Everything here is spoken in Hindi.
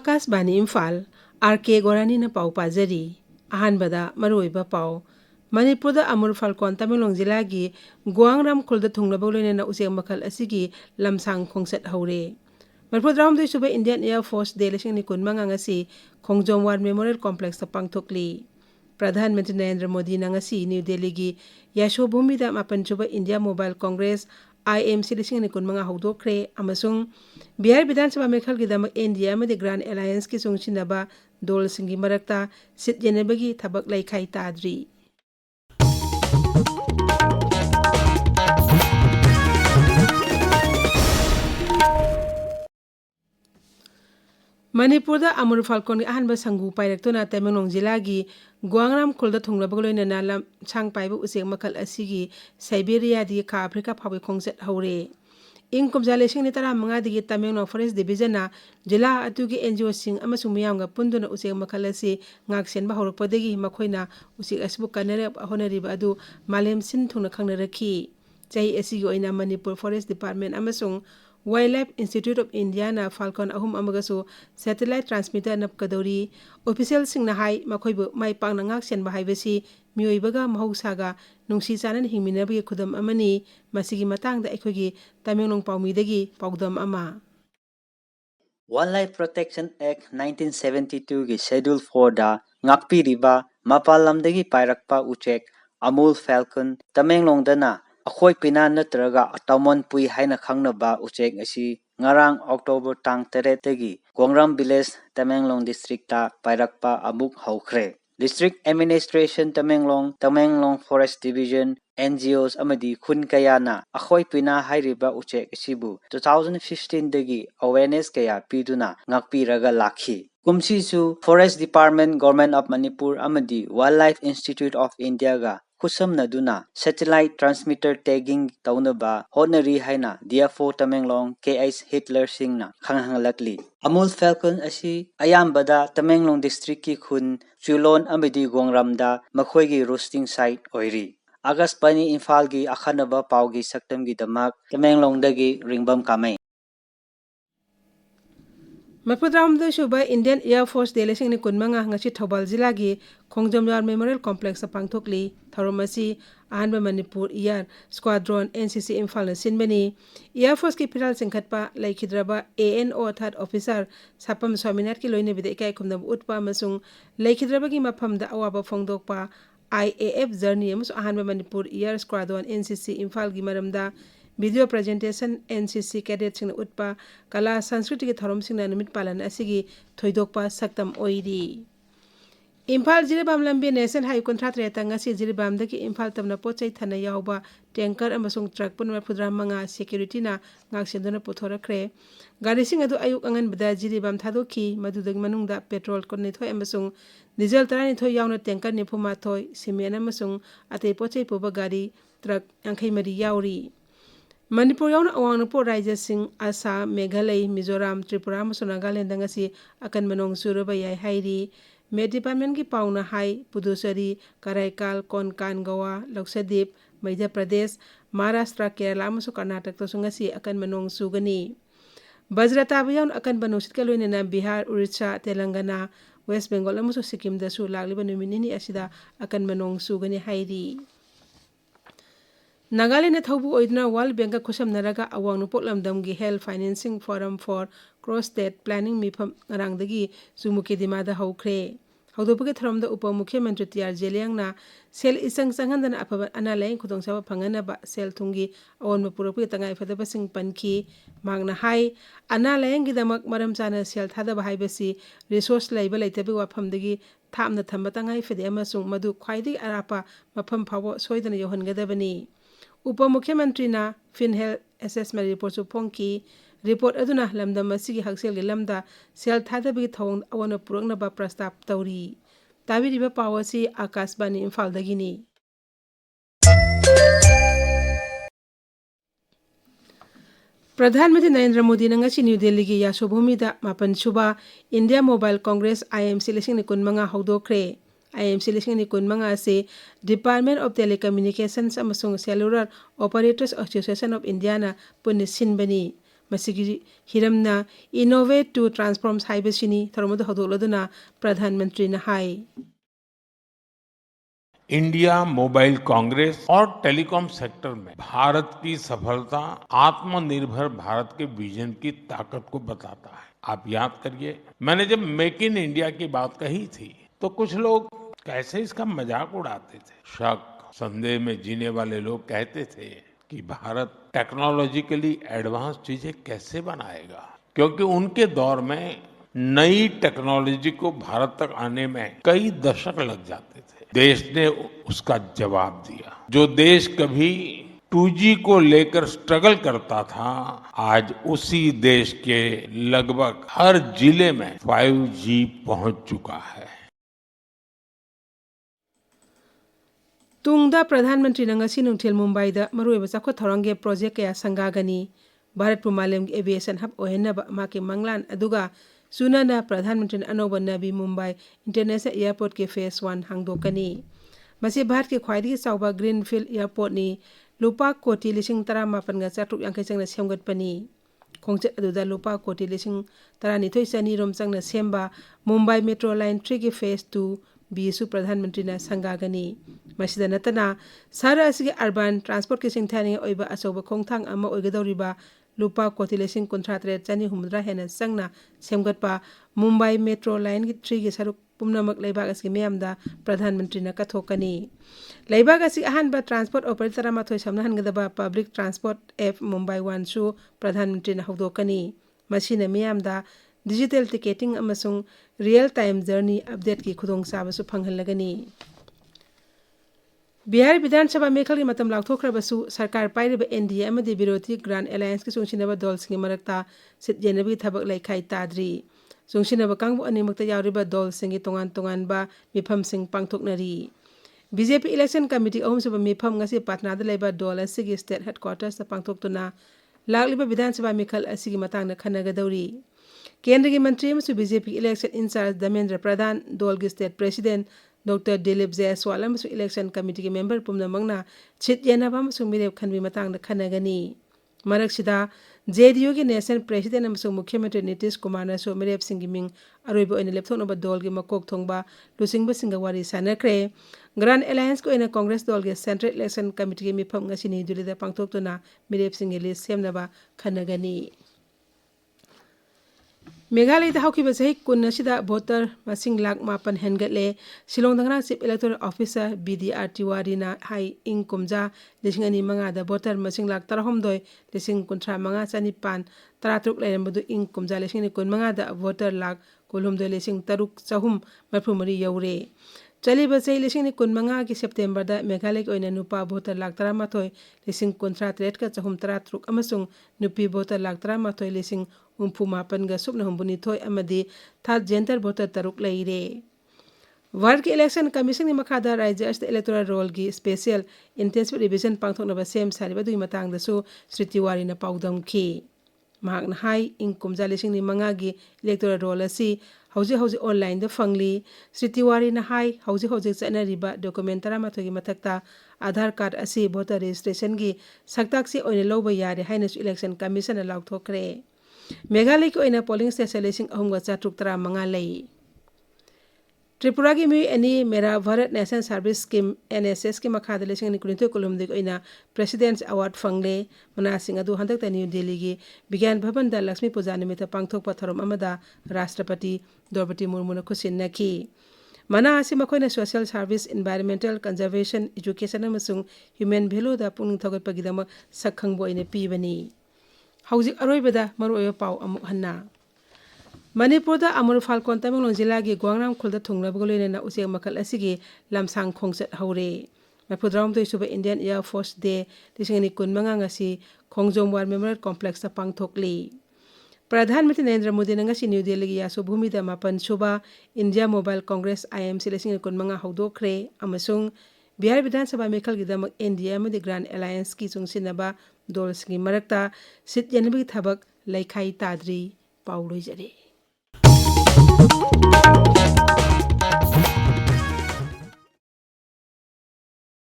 आकाशवाणी इम्फाल आर.के. गोरानी पाउ पाजरी अहानबदा मरुइबा पाउ मणिपुर अमुर फालकोन तमेंगलों जिला की गुआंगराम खुल्द थुंगलबो लोइनेना उसेक मखल असिगी लमसांग खोंगसत हौरे मणिपुर राउंड सुबह इंडियन एयर फोर्स डे लिसिंग कुनमंगा ngasi Khongjom War Memorial Complex पांगथोकली प्रधानमंत्री नरेंद्र मोदी ngasi न्यू दिल्ली की यशोभूमि दा मापन सुबह इंडिया मोबाइल कांग्रेस IMC लिसिंग कुनमंगा हौदोखरे अमसुंग बिहार विधानसभा मेखल की दमक एनडीए में ग्रांड एलायंस की सुंगसिनबा दोल सिंगी मरक्ता सिट जेनेबगी थबक लैखाई ताद्री मणिपुर अमुर फालकोन की अहनब संगु पायरक्तुना तमेंगलों जिला की गुआंगराम खुल्द थुंगलबग लोइनेना लमसांग पाइब उसेक मखल असिगी साइबेरिया दी खा अफ्रीका फावे खोंगसत हौरे इंग कुमजा लिसिंग तरा मंगादगी तमेंगलों फॉरेस्ट डिवीजन जिला अतुगी एनजीओ सिंग अमसुंग मियामगा पुंदुना उसेक मखल असि ngaksenba हौरपदगी मखोइना उसेक असबु कनरब होनरिबा अदु मालेम सिन थुंगना खंगनरखी चाहि असिगी ओइना मणिपुर फॉरेस्ट डिपार्टमेंट अमसुंग Wildlife Institute of India ना फाल्कन अहुम अमगसु सैटेलाइट ट्रांसमीटर नपकदौरी ऑफिशियल सिंगना हाई मखोइबु माइ पांगना ngaksenba हाइबसी मियोइबगा महौसागा नुंसी चानन हिंगमिनबगी खुदम अमनी मसिगी मतांगदा अखोगी तमेंगलों पाउमीदगी पाउदम अमा Wildlife Protection Act 1972 की Schedule 4 दा ngakpiriba mapal lamdagi pairakpa uchek Amul Falcon Tamenglongdana akhoi pina natraga Atamon Pui haina khangnaba uchek asi ngarang October tang 3 tagi Gongram Village Tamenglong district ta pairakpa amuk haukhre District Administration Tamenglong Forest Division NGOs amadi khun kayana akhoi pina hairiba uchek asibu 2015 dagi awareness kaya piduna ngakpiraga lakhi kumsisu Forest Department Government of Manipur amadi Wildlife Institute of India ga kusamnaduna satellite transmitter tagging taunaba honari haina DFO Tamenglong KH Hitler Singna khanghanglakli Amul Falcon asi ayambada Tamenglong district ki khun Chulon amadi Gongramda makhoigi roosting site oiri Agasbani Imphal gi akhanaba paugi saktam gi damak Tamenglongdagi ringbam kamai मपुद्राम सुबह इंडियन एयर फोर्स डे लिसिंग कुनमंगा ngasi थौबाल जिला की खोंगजोमयार मेमोरियल कॉम्प्लेक्स पांगथोकली थौरमसी अहनब Manipur Air Squadron NCC Imphal सिनबनी एयर फोर्स की फिराल सिंखटपा लैखिद्रबा ANO अर्थात ऑफिसर सापम स्वामीनाथ की लोइने बिदे इकाई खुमदब उतपा मसुंग लैखिद्रबगी मफमदा अवाबा फोंगदोकपा IAF जर्नी अहनब Manipur Air Squadron NCC Imphal की मरमदा video presentation NCC cadet Singh उत्पा कला संस्कृति के थरम सिंह निमित पालन असिगी थोइदोकपा सक्तम ओइरी इम्फाल जिरीबाम लंबी नेशनल हाई कुंथ्रात रेतंग असि जिरीबाम दगी इम्फाल तमना पोचै थना यावबा टैंकर अमसुंग ट्रक पुनम फुद्राम मंगा सिक्योरिटी ना ngaksenदुना पुथोरखरे गाड़ी सिंह अदु अयुक अंगन बदा जिरीबाम थादोखी मदुदग मनुंगदा पेट्रोल कोनिथोय अमसुंग डीजल तरानिथोय यावना टैंकर निफुमाथोय सिमेन अमसुंग अते पोचै पुबा गाड़ी ट्रक यांखै मरी यावरी मणिपुर यावना अवांगनपुर राज्य सिंह असम मेघालय मिजोराम त्रिपुरा नागालैंड अकन मनोंग सुरबा याय हाइरी मे डिपार्टमेंट की पाउना हाई पुदुचेरी कराईकाल कोनकान गोवा लक्षद्वीप मध्य प्रदेश महाराष्ट्र केरला कर्नाटक तसुंगसी अकन मनोंग सुगनी बज्रताब यावना अकन बनुसित का लोइनेना बिहार उड़ीसा तेलंगाना वेस्ट बेंगल सिक्किम दसु लागलिबा नुमिनिनी असिदा अकन मनोंग सुगनी हाइरी नागालैंड थौबु ओइदना वर्ल्ड बैंक खुसमनरगा अवांगनुपोक लमदमगी Health Financing Forum for Cross State Planning मिफम नरांगदगी सुमुके दिमादा हौख्रे हौदोपगे थरमदा उप मुख्यमंत्री TR जेलियांगना सेल इसंग संगंदना अफब अनालैंग खुदोंसाबा फंगनबा सेल थुंगी अवनम पुरपुगे तंगाई फदबसिंग पनखी मांगना हाई अनालैंगी दमक मरम चाना सेल थादबा हाइबसी रिसोर्स लैबा लैतबे वाफमदगी थामना थंबा तंगाई फदे अमसुंग मदु ख्वाइदगी अरापा मफम फावो सोइदना योहनगदबनी उप मुख्यमंत्री ना फिन हेल्थ असेसमेंट रिपोर्ट फोंकी रिपोर्ट अदुना लमदम असिगी हक्सेल गे लमदा सेल थादबगी थौं अवन पुरकनबा प्रस्ताव तौरी ताबिरिबा पावसी आकाशवाणी इम्फालदगिनी प्रधानमंत्री नरेंद्र मोदी ngasi न्यू दिल्ली की यासोभूमिदा मापन सुबा इंडिया मोबाइल कांग्रेस IMC लिसिंग कुनमंगा हौदोखरे IMC लिसिंग कुनमंगा से डिपार्टमेंट ऑफ टेलीकम्युनिकेशंस अमसुंग Cellular Operators Association of India ना पुन्य सिनबनी मसिगी हिरमना इनोवेट टू ट्रांसफॉर्म्स हाइबसिनी थरमद हदोलदुना प्रधानमंत्री ने हाई इंडिया मोबाइल कांग्रेस और टेलीकॉम सेक्टर में भारत की सफलता आत्मनिर्भर भारत के विजन की ताकत को बताता है। आप याद करिए, मैंने जब मेक इन इंडिया की बात कही थी तो कुछ लोग कैसे इसका मजाक उड़ाते थे। शक संदेह में जीने वाले लोग कहते थे कि भारत टेक्नोलॉजिकली एडवांस चीजें कैसे बनाएगा, क्योंकि उनके दौर में नई टेक्नोलॉजी को भारत तक आने में कई दशक लग जाते थे। देश ने उसका जवाब दिया। जो देश कभी 2G को लेकर स्ट्रगल करता था, आज उसी देश के लगभग हर जिले में 5G पहुंच चुका है। तुंगदा प्रधानमंत्री नंगसी नुंथिल मुंबईदा मरुएबा चाखो थौरंगे प्रोजेक्ट कया संगागनी भारत पुमालेम एविएशन हब ओहेनबा माके मंगलान अदुगा सुनाना प्रधानमंत्री अनोबा नबी मुंबई इंटरनेशनल एयरपोर्ट के फेस 1 हांगदोकनी मसे भारत के ख्वाइदगी चावबा ग्रीनफील्ड एयरपोर्ट नि लुपा कोटी 18,440 चंगना सेमगतपनी खोंगचत अदुदा लुपा कोटी 12,200 चनी रोम चंगना सेमबा मुंबई मेट्रो लाइन 3 के फेस 2 बीसु प्रधानमंत्री ना संगागनी मसिदा नतना शहर असि अर्बन ट्रांसपोर्ट के सिंथानी ओइबा अचौबा खोंगथांग अमा ओइगदौरिबा लुपा कोटी 53,300 हेना संगना सेमगतपा मुंबई मेट्रो लाइन की 3 के सरुक पुमनमक लेबाग असि मेयमदा प्रधानमंत्री ना कथोकनी लेबाग असि अहानबा ट्रांसपोर्ट ऑपरेटर माथोय समना हनगदबा public transport app Mumbai One सु प्रधानमंत्री ना हौदोकनी मसिना मेयमदा डिजिटल टिकेटिंग अमसुंग रियल टाइम जर्नी अपडेट की खुदोंग साबसु फंगहलगनी बिहार विधानसभा मेखल की मतम लाउथोखरबसु सरकार पाइरबा एनडीए अमदी विरोधी ग्रांड अलायंस की सुंगसिनबा दलसिंग मरक्ता सिटजेनबी थबक लेखाई ताद्री सुंगसिनबा कांगबु अनिमक्ता यावरिबा दलसिंग तोंगान तोंगानबा मिफमसिंग पांगथोकनरी बीजेपी इलेक्शन कमिटी अहुमसुबा मिफम ngasi पाटनादा लेबा दल असि स्टेट हेडक्वार्टर्स पांगथोकतुना लाखलिबा विधानसभा मेखल असि मतांगना खनगदौरी केंद्र के मंत्री BJP election in charge Dharmendra Pradhan दल के state president doctor Dilip Jaiswal election Committee के मेंबर पुमनमंगना छिट येनबा मिरेप खनबी मतांगना खनगनी मरकसिदा जेडीयू के नेशनल प्रेसिडेंट मुख्यमंत्री नीतीश कुमार मिरेप सिंह मिंग अरोइब लेपथोनब दल के मकोक थोंबा लुसिंग सिंग वारी सानख्रे ग्रांड अलायंस को कांग्रेस दल के सेंट्रल इलेक्शन कमिटी के मिफम ngasi दिल्ली पांगथोकतुना मिरेप सिंह लिस्ट सेमनबा खनगनी मेघालय हौखिबा चही 19 भोटर मसिंग लाख 5 हेनगले शिलोंग दंगना चीफ इलेक्टोरल ऑफिसर बीडीआर तिवारीना हाई इंग कुमजा 2005 भोटर मसिंग लाख 13 19,35 13 लेरमबदु इंग कुमजा 2015 भोटर लाख 19,300 यौरे चलिबा चही 2015 की सेप्टेम्बर मेघालय के नुपा भोटर लाख 13,053,613 अमसुंग नुपी भोटर लाख 13,059 सुपना 92 थर्ड जेंडर भोटर 3 लेरे भारत के इलेक्शन कमीशन की मखादा राज्य अस्त इलेक्टोरल रोल की स्पेशल इंटेंसिव रिविजन पांगथोकनबा सेम सारिबदुई मतांगदसु श्री तिवारी ना पाउदमखी महाकना हाई इंग कुमजा 2005 की इलेक्टोरल रोल असी हौजी ऑनलाइन द फंगली श्री तिवारी ना हाई हौजी चनरिबा डॉक्यूमेंट 13 की मथक्ता आधार कार्ड असी वोटर रजिस्ट्रेशन की सक्ताक्सी ओइने लौबा यारे हाइनसु इलेक्शन कमीशन लाउथोखरे मेघालय की पोलिंग स्टेशन 3,435 लई त्रिपुरा की मी एनी मेरा Bharat national service scheme NSS की मखाद 2019 प्रेसिडेंट्स अवार्ड फंगले मनासिंग अदु हंदक न्यू दिल्ली की विज्ञान भवन द लक्ष्मी पूजा निमित्त पांगथोक थरम अमदा राष्ट्रपति द्रौपदी मुर्मू खुसिन्नखी मना असी मखोइना social service environmental conservation education अमसुंग ह्यूमन वैल्यू दा पुंग थगतपगिदम सखंगबो इने पीबनी हौजिक अरोइबदा मरुओय पाउ अमुक हन्ना मणिपुर अमर फालकोन तमेंगलों जिला की ग्वांगराम खुलद थुंगनबगो लोइना उचेक मखल असिगी लमसांग खोंगचत हौरे 42 Indian Air Force Day 2015 ngasi Khongjom War Memorial Complex पांगथोकली प्रधानमंत्री नरेंद्र मोदी ngasi न्यू दिल्ली की यासु भूमि द 8 सुबा इंडिया मोबाइल कांग्रेस IMC 2015 हौदोखरे अमसुंग बिहार विधानसभा मेखल की दमक एनडीए में ग्रांड अलायंस की चुंगसिनबा दलसिंगी मरक्ता सिट येनबी थबक लेखाई ताद्री पाउलोइजरे